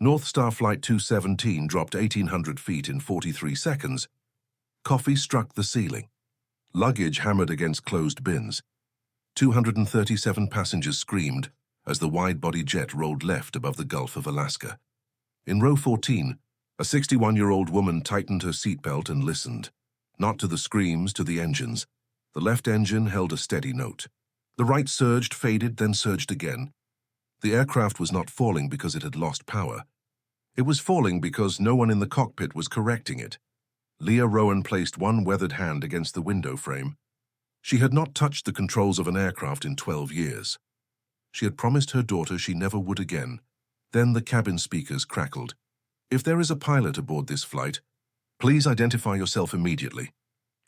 North Star Flight 217 dropped 1,800 feet in 43 seconds. Coffee struck the ceiling. Luggage hammered against closed bins. 237 passengers screamed as the wide-body jet rolled left above the Gulf of Alaska. In row 14, a 61-year-old woman tightened her seatbelt and listened. Not to the screams, to the engines. The left engine held a steady note. The right surged, faded, then surged again. The aircraft was not falling because it had lost power. It was falling because no one in the cockpit was correcting it. Leah Rowan placed one weathered hand against the window frame. She had not touched the controls of an aircraft in 12 years. She had promised her daughter she never would again. Then the cabin speakers crackled. "If there is a pilot aboard this flight, please identify yourself immediately."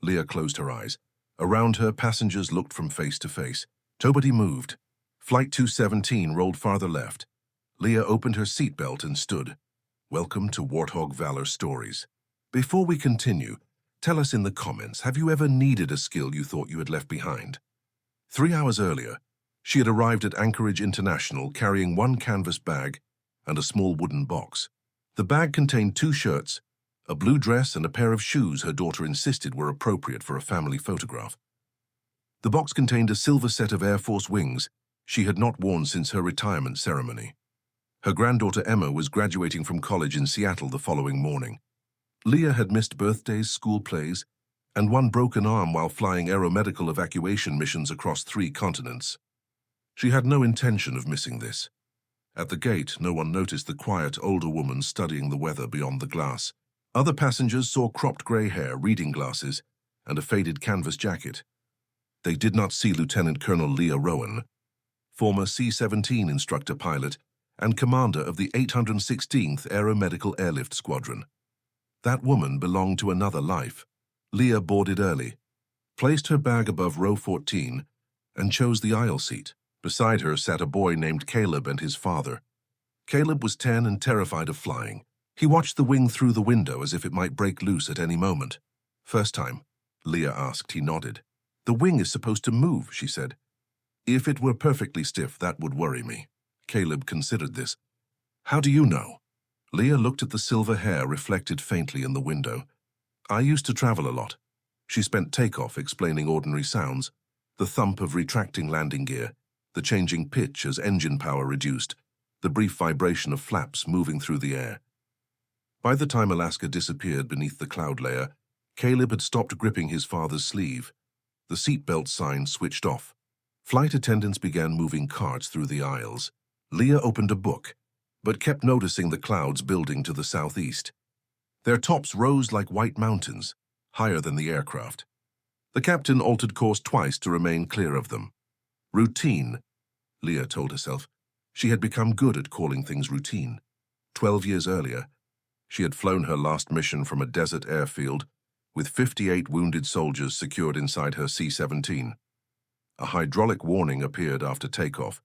Leah closed her eyes. Around her, passengers looked from face to face. Nobody moved. Flight 217 rolled farther left. Leah opened her seatbelt and stood. Welcome to Warthog Valor Stories. Before we continue, tell us in the comments, have you ever needed a skill you thought you had left behind? 3 hours earlier, she had arrived at Anchorage International carrying one canvas bag and a small wooden box. The bag contained 2 shirts, a blue dress and a pair of shoes her daughter insisted were appropriate for a family photograph. The box contained a silver set of Air Force wings she had not worn since her retirement ceremony. Her granddaughter Emma was graduating from college in Seattle the following morning. Leah had missed birthdays, school plays, and one broken arm while flying aeromedical evacuation missions across 3 continents. She had no intention of missing this. At the gate, no one noticed the quiet older woman studying the weather beyond the glass. Other passengers saw cropped gray hair, reading glasses, and a faded canvas jacket. They did not see Lieutenant Colonel Leah Rowan, former C-17 instructor pilot and commander of the 816th Aeromedical Airlift Squadron. That woman belonged to another life. Leah boarded early, placed her bag above row 14, and chose the aisle seat. Beside her sat a boy named Caleb and his father. Caleb was 10 and terrified of flying. He watched the wing through the window as if it might break loose at any moment. "First time?" Leah asked. He nodded. "The wing is supposed to move," she said. "If it were perfectly stiff, that would worry me." Caleb considered this. "How do you know?" Leah looked at the silver hair reflected faintly in the window. "I used to travel a lot." She spent takeoff explaining ordinary sounds, the thump of retracting landing gear, the changing pitch as engine power reduced, the brief vibration of flaps moving through the air. By the time Alaska disappeared beneath the cloud layer, Caleb had stopped gripping his father's sleeve. The seatbelt sign switched off. Flight attendants began moving carts through the aisles. Leah opened a book, but kept noticing the clouds building to the southeast. Their tops rose like white mountains, higher than the aircraft. The captain altered course twice to remain clear of them. Routine, Leah told herself. She had become good at calling things routine. 12 years earlier, she had flown her last mission from a desert airfield with 58 wounded soldiers secured inside her C-17. A hydraulic warning appeared after takeoff.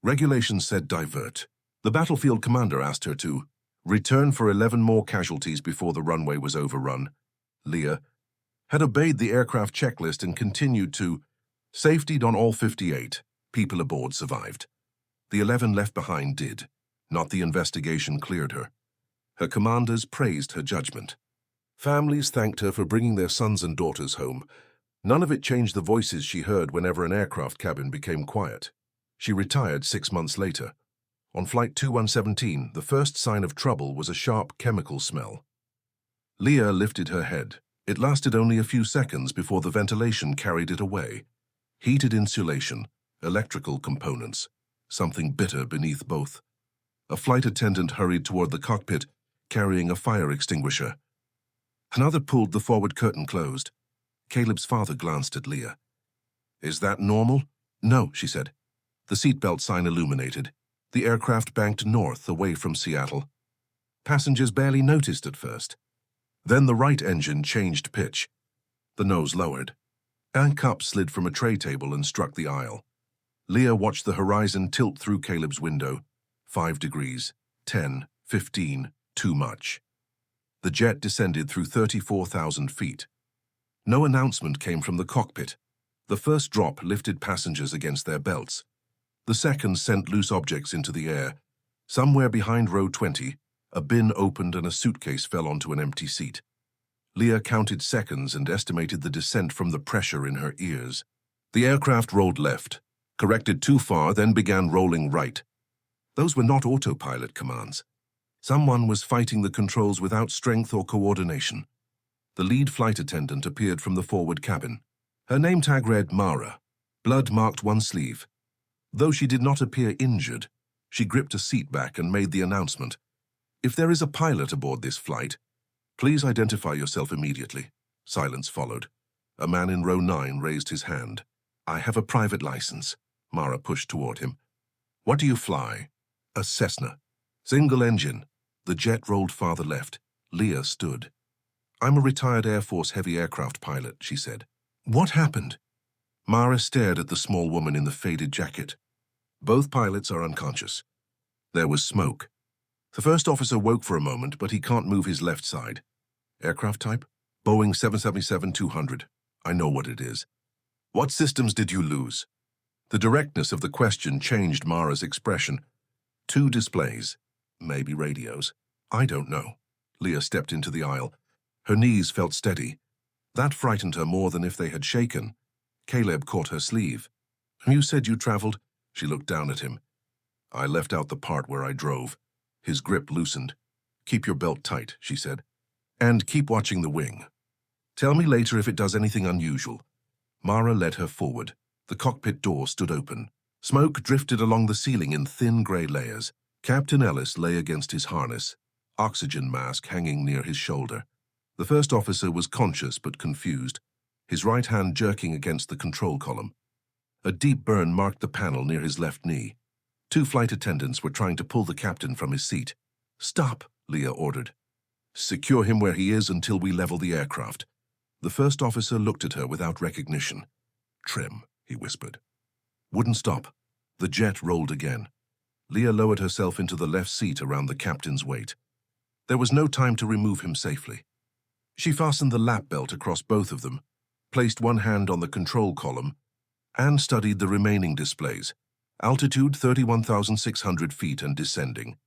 Regulations said divert. The battlefield commander asked her to return for 11 more casualties before the runway was overrun. Leah had obeyed the aircraft checklist and continued to safetied on all 58. People aboard survived. The 11 left behind did. Not the investigation cleared her. Her commanders praised her judgment. Families thanked her for bringing their sons and daughters home. None of it changed the voices she heard whenever an aircraft cabin became quiet. She retired 6 months later. On Flight 2117, the first sign of trouble was a sharp chemical smell. Leah lifted her head. It lasted only a few seconds before the ventilation carried it away. Heated insulation, electrical components, something bitter beneath both. A flight attendant hurried toward the cockpit, carrying a fire extinguisher. Another pulled the forward curtain closed. Caleb's father glanced at Leah. "Is that normal?" "No," she said. The seatbelt sign illuminated. The aircraft banked north, away from Seattle. Passengers barely noticed at first. Then the right engine changed pitch. The nose lowered. A cup slid from a tray table and struck the aisle. Leah watched the horizon tilt through Caleb's window. 5 degrees, 10, 15, too much. The jet descended through 34,000 feet. No announcement came from the cockpit. The first drop lifted passengers against their belts. The second sent loose objects into the air. Somewhere behind row 20, A bin opened and a suitcase fell onto an empty seat. Leah counted seconds and estimated the descent from the pressure in her ears. The aircraft rolled left, corrected too far, then began rolling right. Those were not autopilot commands. Someone was fighting the controls without strength or coordination. The lead flight attendant appeared from the forward cabin. Her name tag read Mara. Blood marked one sleeve. Though she did not appear injured, she gripped a seat back and made the announcement. "If there is a pilot aboard this flight, please identify yourself immediately." Silence followed. A man in row 9 raised his hand. "I have a private license." Mara pushed toward him. "What do you fly?" "A Cessna. Single engine." The jet rolled farther left. Leah stood. "I'm a retired Air Force heavy aircraft pilot," she said. "What happened?" Mara stared at the small woman in the faded jacket. "Both pilots are unconscious." There was smoke. The first officer woke for a moment, but he can't move his left side. "Aircraft type?" "Boeing 777-200. I know what it is." "What systems did you lose?" The directness of the question changed Mara's expression. "2 displays. Maybe radios. I don't know." Leah stepped into the aisle. Her knees felt steady. That frightened her more than if they had shaken. Caleb caught her sleeve. "You said you traveled?" She looked down at him. "I left out the part where I drove." His grip loosened. "Keep your belt tight," she said. "And keep watching the wing. Tell me later if it does anything unusual." Mara led her forward. The cockpit door stood open. Smoke drifted along the ceiling in thin gray layers. Captain Ellis lay against his harness, oxygen mask hanging near his shoulder. The first officer was conscious but confused, his right hand jerking against the control column. A deep burn marked the panel near his left knee. 2 flight attendants were trying to pull the captain from his seat. "Stop," Leah ordered. "Secure him where he is until we level the aircraft." The first officer looked at her without recognition. "Trim," he whispered. Wouldn't stop. The jet rolled again. Leah lowered herself into the left seat around the captain's weight. There was no time to remove him safely. She fastened the lap belt across both of them, placed one hand on the control column, and studied the remaining displays. Altitude 31,600 feet and descending.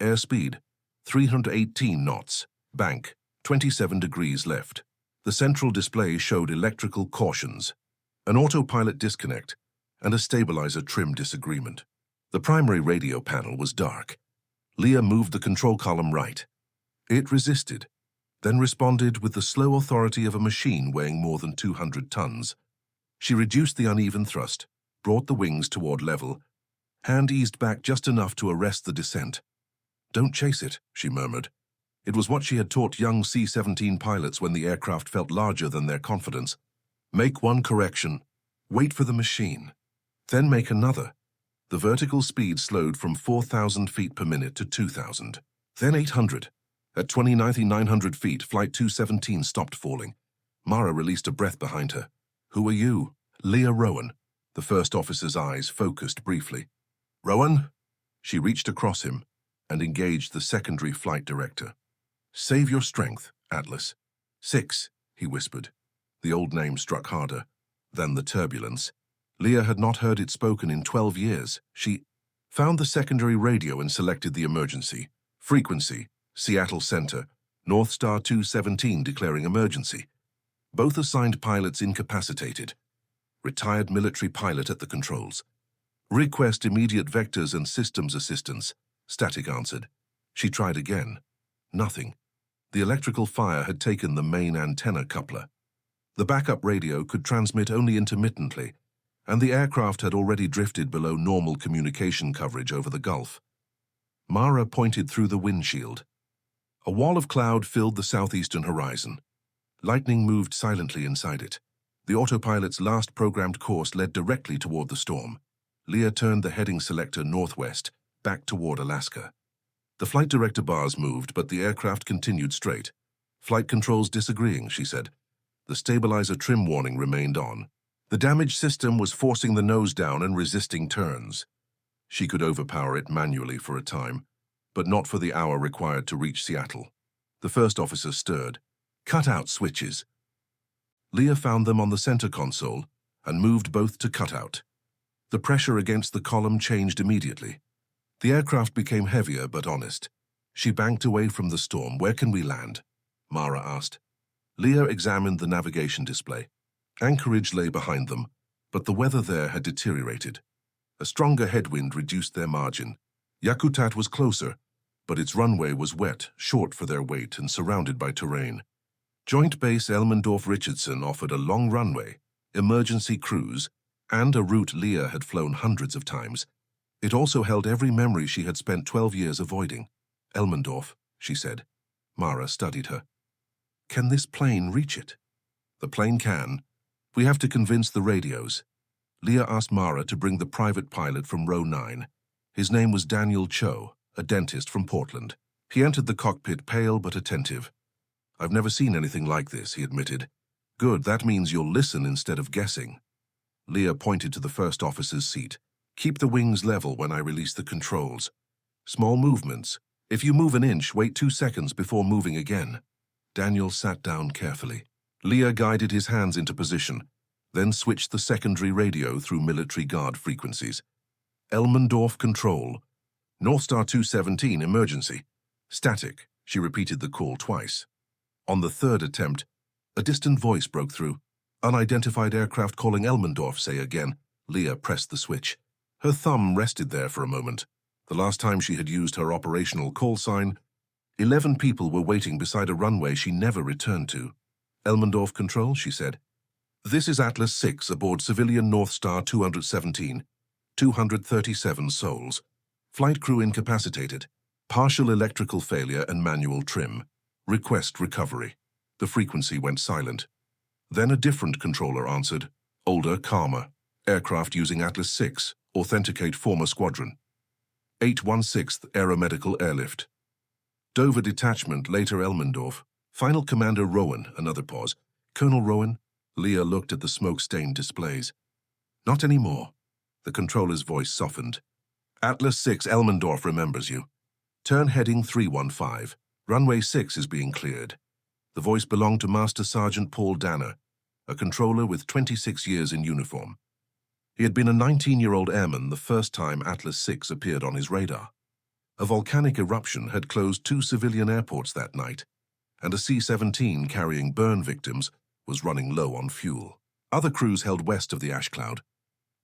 Airspeed 318 knots. Bank 27 degrees left. The central display showed electrical cautions, an autopilot disconnect, and a stabilizer trim disagreement. The primary radio panel was dark. Leah moved the control column right. It resisted, then responded with the slow authority of a machine weighing more than 200 tons. She reduced the uneven thrust, brought the wings toward level, hand eased back just enough to arrest the descent. "Don't chase it," she murmured. It was what she had taught young C-17 pilots when the aircraft felt larger than their confidence. "Make one correction. Wait for the machine. Then make another." The vertical speed slowed from 4,000 feet per minute to 2,000, then 800. At 20,900 feet, Flight 217 stopped falling. Mara released a breath behind her. "Who are you?" "Leah Rowan." The first officer's eyes focused briefly. "Rowan?" She reached across him and engaged the secondary flight director. "Save your strength, Atlas." "6," he whispered. The old name struck harder than the turbulence. Leah had not heard it spoken in 12 years. She found the secondary radio and selected the emergency. Frequency, Seattle Center, North Star 217 declaring emergency. Both assigned pilots incapacitated. Retired military pilot at the controls. "Request immediate vectors and systems assistance," Static answered. She tried again. Nothing. The electrical fire had taken the main antenna coupler. The backup radio could transmit only intermittently, and the aircraft had already drifted below normal communication coverage over the Gulf. Mara pointed through the windshield. A wall of cloud filled the southeastern horizon. Lightning moved silently inside it. The autopilot's last programmed course led directly toward the storm. Leah turned the heading selector northwest, back toward Alaska. The flight director bars moved, but the aircraft continued straight. "Flight controls disagreeing," she said. The stabilizer trim warning remained on. The damaged system was forcing the nose down and resisting turns. She could overpower it manually for a time, but not for the hour required to reach Seattle. The first officer stirred. "Cutout switches." Leah found them on the center console and moved both to cutout. The pressure against the column changed immediately. The aircraft became heavier but honest. She banked away from the storm. Where can we land? Mara asked. Leah examined the navigation display. Anchorage lay behind them, but the weather there had deteriorated. A stronger headwind reduced their margin. Yakutat was closer, but its runway was wet, short for their weight, and surrounded by terrain. Joint Base Elmendorf-Richardson offered a long runway, emergency cruise, and a route Leah had flown hundreds of times. It also held every memory she had spent 12 years avoiding. Elmendorf, she said. Mara studied her. Can this plane reach it? The plane can. We have to convince the radios. Leah asked Mara to bring the private pilot from row 9. His name was Daniel Cho, a dentist from Portland. He entered the cockpit pale but attentive. I've never seen anything like this, he admitted. Good, that means you'll listen instead of guessing. Leah pointed to the first officer's seat. Keep the wings level when I release the controls. Small movements. If you move an inch, wait 2 seconds before moving again. Daniel sat down carefully. Leah guided his hands into position, then switched the secondary radio through military guard frequencies. Elmendorf control. North Star 217 emergency. Static, she repeated the call twice. On the third attempt, a distant voice broke through. Unidentified aircraft calling Elmendorf, say again. Leah pressed the switch. Her thumb rested there for a moment. The last time she had used her operational call sign, 11 people were waiting beside a runway she never returned to. Elmendorf control, she said. This is Atlas 6 aboard civilian North Star 217. 237 souls. Flight crew incapacitated. Partial electrical failure and manual trim. Request recovery. The frequency went silent. Then a different controller answered. Older, calmer. Aircraft using Atlas 6. Authenticate former squadron. 816th Aeromedical Airlift. Dover Detachment, later Elmendorf. Final Commander Rowan, another pause. Colonel Rowan? Leah looked at the smoke-stained displays. Not anymore. The controller's voice softened. Atlas 6 Elmendorf remembers you. Turn heading 315. Runway 6 is being cleared. The voice belonged to Master Sergeant Paul Danner, a controller with 26 years in uniform. He had been a 19-year-old airman the first time Atlas 6 appeared on his radar. A volcanic eruption had closed 2 civilian airports that night, and a C-17 carrying burn victims was running low on fuel. Other crews held west of the ash cloud.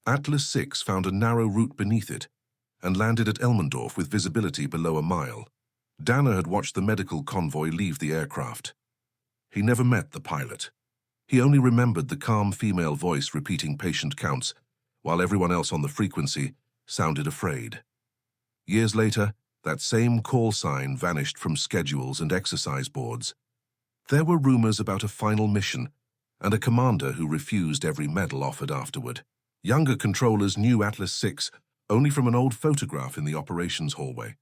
Atlas 6 found a narrow route beneath it and landed at Elmendorf with visibility below a mile. Danner had watched the medical convoy leave the aircraft. He never met the pilot. He only remembered the calm female voice repeating patient counts, while everyone else on the frequency sounded afraid. Years later, that same call sign vanished from schedules and exercise boards. There were rumors about a final mission and a commander who refused every medal offered afterward. Younger controllers knew Atlas 6 only from an old photograph in the operations hallway.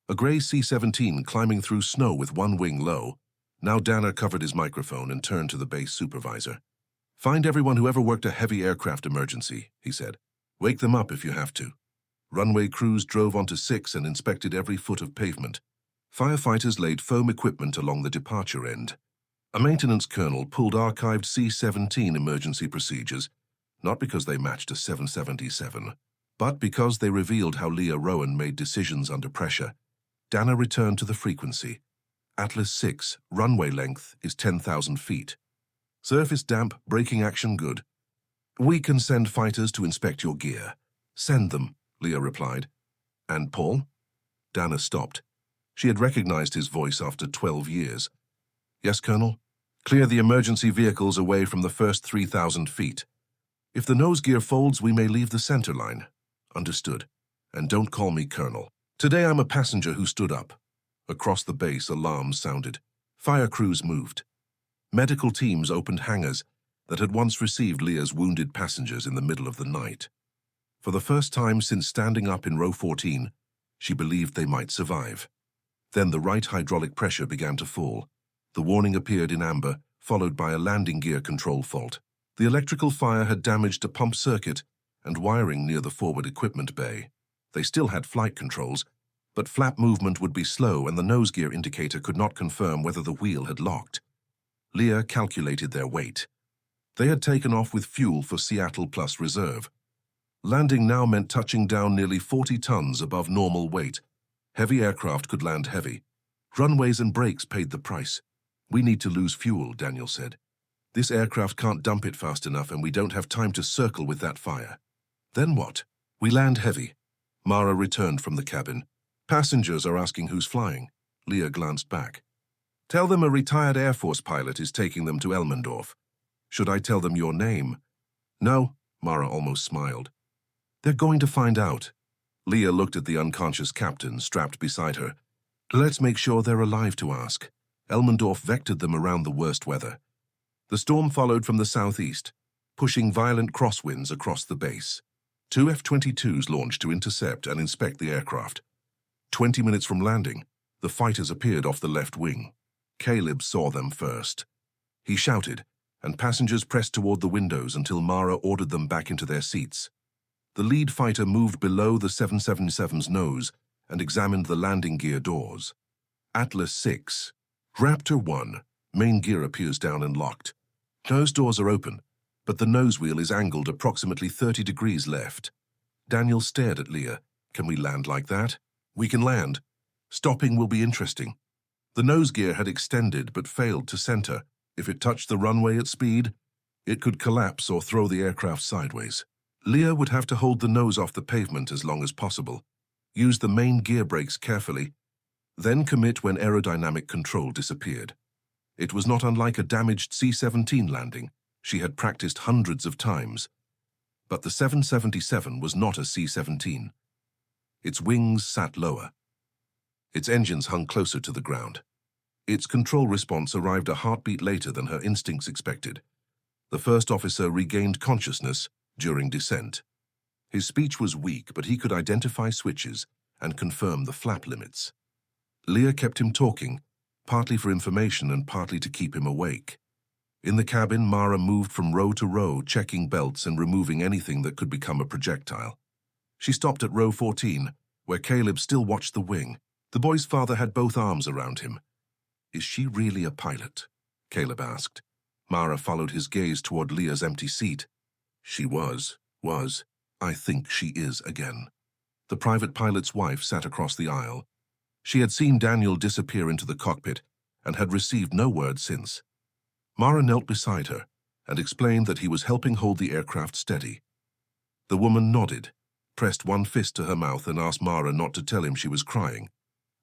A gray C-17 climbing through snow with one wing low. Now Danner covered his microphone and turned to the base supervisor. Find everyone who ever worked a heavy aircraft emergency, he said. Wake them up if you have to. Runway crews drove onto 6 and inspected every foot of pavement. Firefighters laid foam equipment along the departure end. A maintenance colonel pulled archived C-17 emergency procedures, not because they matched a 777, but because they revealed how Leah Rowan made decisions under pressure. Danner returned to the frequency. Atlas 6, runway length is 10,000 feet. Surface damp, braking action good. We can send fighters to inspect your gear. Send them, Leah replied. And Paul? Danner stopped. She had recognized his voice after 12 years. Yes, Colonel? Clear the emergency vehicles away from the first 3,000 feet. If the nose gear folds, we may leave the center line. Understood. And don't call me Colonel. Today I'm a passenger who stood up. Across the base, alarms sounded. Fire crews moved. Medical teams opened hangars that had once received Leah's wounded passengers in the middle of the night. For the first time since standing up in row 14, she believed they might survive. Then the right hydraulic pressure began to fall. The warning appeared in amber, followed by a landing gear control fault. The electrical fire had damaged a pump circuit and wiring near the forward equipment bay. They still had flight controls, but flap movement would be slow and the nose gear indicator could not confirm whether the wheel had locked. Leah calculated their weight. They had taken off with fuel for Seattle plus reserve. Landing now meant touching down nearly 40 tons above normal weight. Heavy aircraft could land heavy. Runways and brakes paid the price. We need to lose fuel, Daniel said. This aircraft can't dump it fast enough and we don't have time to circle with that fire. Then what? We land heavy. Mara returned from the cabin. Passengers are asking who's flying. Leah glanced back. Tell them a retired Air Force pilot is taking them to Elmendorf. Should I tell them your name? No, Mara almost smiled. They're going to find out. Leah looked at the unconscious captain strapped beside her. Let's make sure they're alive to ask. Elmendorf vectored them around the worst weather. The storm followed from the southeast, pushing violent crosswinds across the base. 2 F-22s launched to intercept and inspect the aircraft. 20 minutes from landing, the fighters appeared off the left wing. Caleb saw them first. He shouted, and passengers pressed toward the windows until Mara ordered them back into their seats. The lead fighter moved below the 777's nose and examined the landing gear doors. Atlas 6. Raptor 1. Main gear appears down and locked. Nose doors are open, but the nose wheel is angled approximately 30 degrees left. Daniel stared at Leah. Can we land like that? We can land. Stopping will be interesting. The nose gear had extended but failed to center. If it touched the runway at speed, it could collapse or throw the aircraft sideways. Leah would have to hold the nose off the pavement as long as possible, use the main gear brakes carefully, then commit when aerodynamic control disappeared. It was not unlike a damaged C-17 landing. She had practiced hundreds of times. But the 777 was not a C-17. Its wings sat lower. Its engines hung closer to the ground. Its control response arrived a heartbeat later than her instincts expected. The first officer regained consciousness during descent. His speech was weak, but he could identify switches and confirm the flap limits. Leah kept him talking, partly for information and partly to keep him awake. In the cabin, Mara moved from row to row, checking belts and removing anything that could become a projectile. She stopped at row 14, where Caleb still watched the wing. The boy's father had both arms around him. Is she really a pilot? Caleb asked. Mara followed his gaze toward Leah's empty seat. She was. I think she is again. The private pilot's wife sat across the aisle. She had seen Daniel disappear into the cockpit and had received no word since. Mara knelt beside her and explained that he was helping hold the aircraft steady. The woman nodded, pressed one fist to her mouth and asked Mara not to tell him she was crying.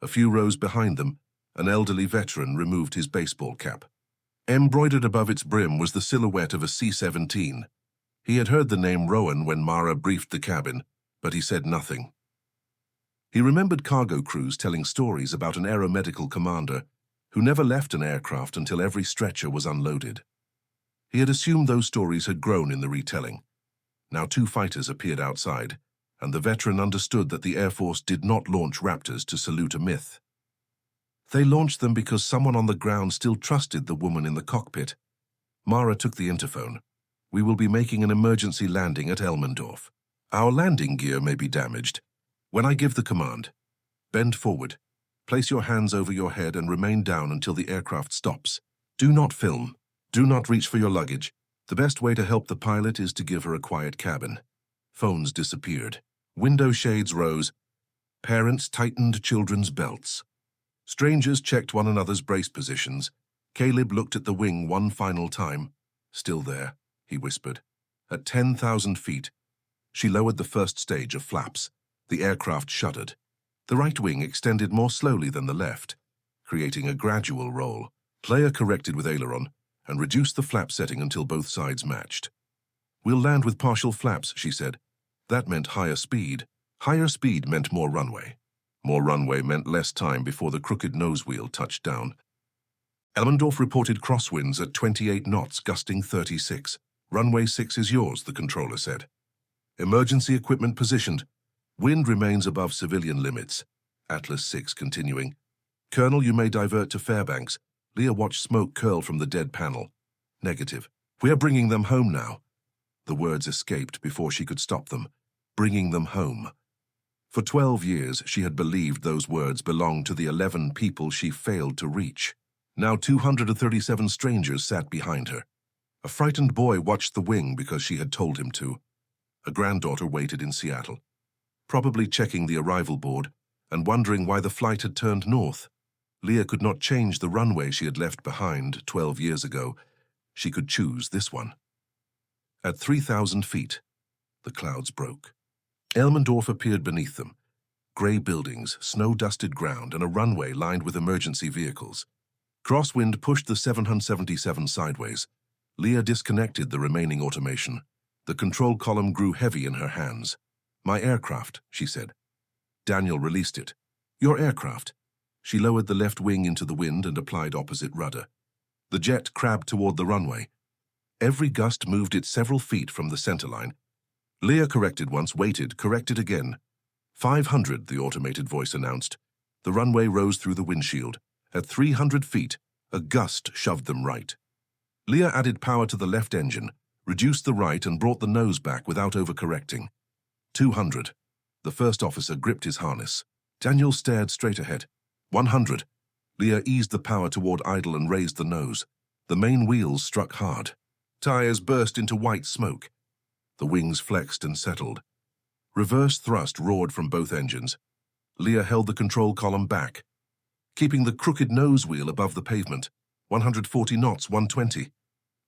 A few rows behind them, an elderly veteran removed his baseball cap. Embroidered above its brim was the silhouette of a C-17. He had heard the name Rowan when Mara briefed the cabin, but he said nothing. He remembered cargo crews telling stories about an aeromedical commander who never left an aircraft until every stretcher was unloaded. He had assumed those stories had grown in the retelling. Now 2 fighters appeared outside, and the veteran understood that the Air Force did not launch Raptors to salute a myth. They launched them because someone on the ground still trusted the woman in the cockpit. Mara took the interphone. We will be making an emergency landing at Elmendorf. Our landing gear may be damaged. When I give the command, bend forward, place your hands over your head and remain down until the aircraft stops. Do not film. Do not reach for your luggage. The best way to help the pilot is to give her a quiet cabin. Phones disappeared. Window shades rose. Parents tightened children's belts. Strangers checked one another's brace positions. Caleb looked at the wing one final time. Still there, he whispered. At 10,000 feet, she lowered the first stage of flaps. The aircraft shuddered. The right wing extended more slowly than the left, creating a gradual roll. Leia corrected with aileron and reduced the flap setting until both sides matched. We'll land with partial flaps, she said. That meant higher speed. Higher speed meant more runway. More runway meant less time before the crooked nose wheel touched down. Elmendorf reported crosswinds at 28 knots, gusting 36. Runway 6 is yours, the controller said. Emergency equipment positioned. Wind remains above civilian limits. Atlas 6 continuing. Colonel, you may divert to Fairbanks. Leah watched smoke curl from the dead panel. Negative. We are bringing them home now. The words escaped before she could stop them. Bringing them home. For 12 years, she had believed those words belonged to the 11 people she failed to reach. Now 237 strangers sat behind her. A frightened boy watched the wing because she had told him to. A granddaughter waited in Seattle, probably checking the arrival board, and wondering why the flight had turned north. Leah could not change the runway she had left behind 12 years ago. She could choose this one. At 3,000 feet, the clouds broke. Elmendorf appeared beneath them. Grey buildings, snow-dusted ground, and a runway lined with emergency vehicles. Crosswind pushed the 777 sideways. Leah disconnected the remaining automation. The control column grew heavy in her hands. "My aircraft," she said. Daniel released it. "Your aircraft." She lowered the left wing into the wind and applied opposite rudder. The jet crabbed toward the runway. Every gust moved it several feet from the centerline. Leah corrected once, waited, corrected again. 500, the automated voice announced. The runway rose through the windshield. At 300 feet, a gust shoved them right. Leah added power to the left engine, reduced the right, and brought the nose back without overcorrecting. 200. The first officer gripped his harness. Daniel stared straight ahead. 100. Leah eased the power toward idle and raised the nose. The main wheels struck hard. Tires burst into white smoke. The wings flexed and settled. Reverse thrust roared from both engines. Leah held the control column back, keeping the crooked nose wheel above the pavement. 140 knots, 120.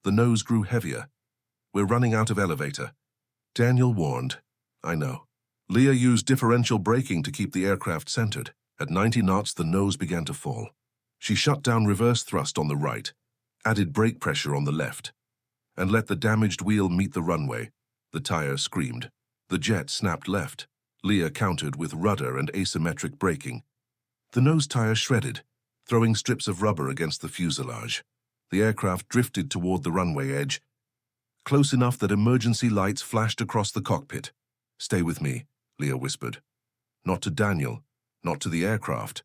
The nose grew heavier. "We're running out of elevator." Daniel warned. "I know." Leah used differential braking to keep the aircraft centered. At 90 knots, the nose began to fall. She shut down reverse thrust on the right, added brake pressure on the left, and let the damaged wheel meet the runway. The tire screamed. The jet snapped left. Leah countered with rudder and asymmetric braking. The nose tire shredded, throwing strips of rubber against the fuselage. The aircraft drifted toward the runway edge, close enough that emergency lights flashed across the cockpit. "Stay with me," Leah whispered. Not to Daniel, not to the aircraft,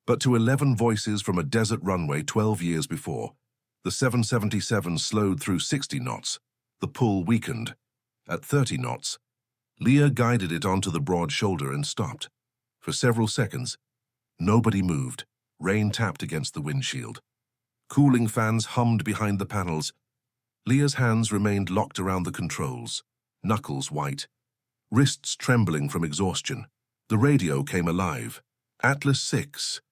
but to 11 voices from a desert runway 12 years before. The 777 slowed through 60 knots. The pull weakened. At 30 knots, Leah guided it onto the broad shoulder and stopped. For several seconds, nobody moved. Rain tapped against the windshield. Cooling fans hummed behind the panels. Leah's hands remained locked around the controls, knuckles white, wrists trembling from exhaustion. The radio came alive. "Atlas 6.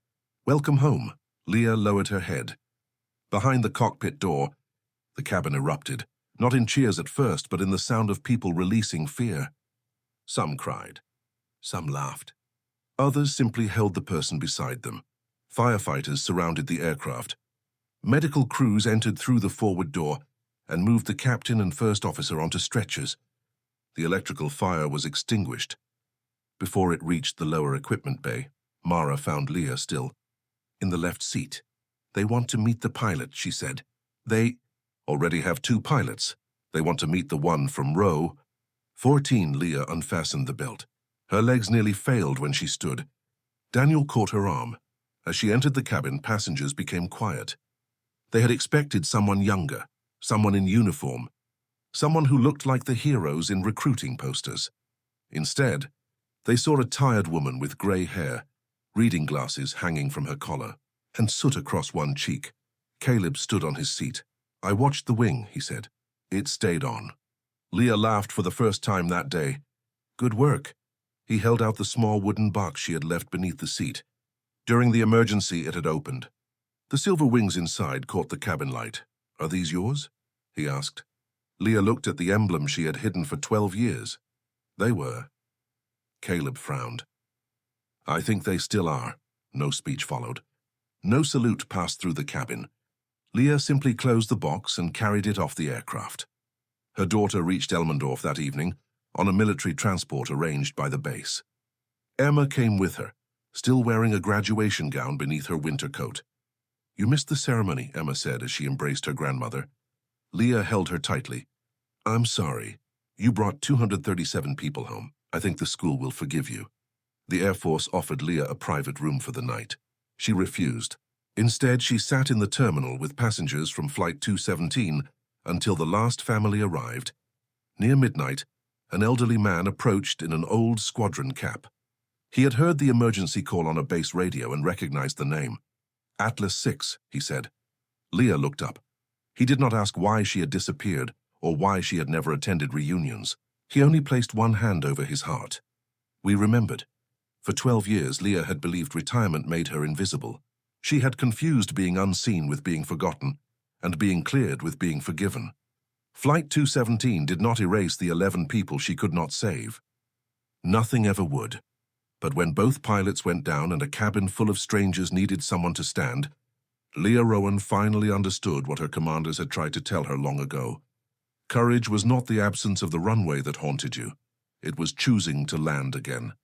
Welcome home." Leah lowered her head. Behind the cockpit door, the cabin erupted, not in cheers at first, but in the sound of people releasing fear. Some cried. Some laughed. Others simply held the person beside them. Firefighters surrounded the aircraft. Medical crews entered through the forward door and moved the captain and first officer onto stretchers. The electrical fire was extinguished. Before it reached the lower equipment bay, Mara found Leah still in the left seat. "They want to meet the pilot," she said. "They already have 2 pilots. They want to meet the one from row 14. Leah unfastened the belt. Her legs nearly failed when she stood. Daniel caught her arm. As she entered the cabin, passengers became quiet. They had expected someone younger, someone in uniform, someone who looked like the heroes in recruiting posters. Instead, they saw a tired woman with grey hair, reading glasses hanging from her collar, and soot across one cheek. Caleb stood on his seat. "I watched the wing," he said. "It stayed on." Leah laughed for the first time that day. "Good work." He held out the small wooden box she had left beneath the seat. During the emergency, it had opened. The silver wings inside caught the cabin light. "Are these yours?" he asked. Leah looked at the emblem she had hidden for 12 years. They were. Caleb frowned. "I think they still are." No speech followed. No salute passed through the cabin. Leah simply closed the box and carried it off the aircraft. Her daughter reached Elmendorf that evening on a military transport arranged by the base. Emma came with her, still wearing a graduation gown beneath her winter coat. "You missed the ceremony," Emma said as she embraced her grandmother. Leah held her tightly. "I'm sorry. You brought 237 people home. I think the school will forgive you." The Air Force offered Leah a private room for the night. She refused. Instead, she sat in the terminal with passengers from Flight 217 until the last family arrived. Near midnight, an elderly man approached in an old squadron cap. He had heard the emergency call on a base radio and recognized the name. "Atlas 6, he said. Leah looked up. He did not ask why she had disappeared or why she had never attended reunions. He only placed one hand over his heart. "We remembered. For 12 years, Leah had believed retirement made her invisible. She had confused being unseen with being forgotten, and being cleared with being forgiven. Flight 217 did not erase the 11 people she could not save. Nothing ever would. But when both pilots went down and a cabin full of strangers needed someone to stand, Leah Rowan finally understood what her commanders had tried to tell her long ago. Courage was not the absence of the runway that haunted you. It was choosing to land again.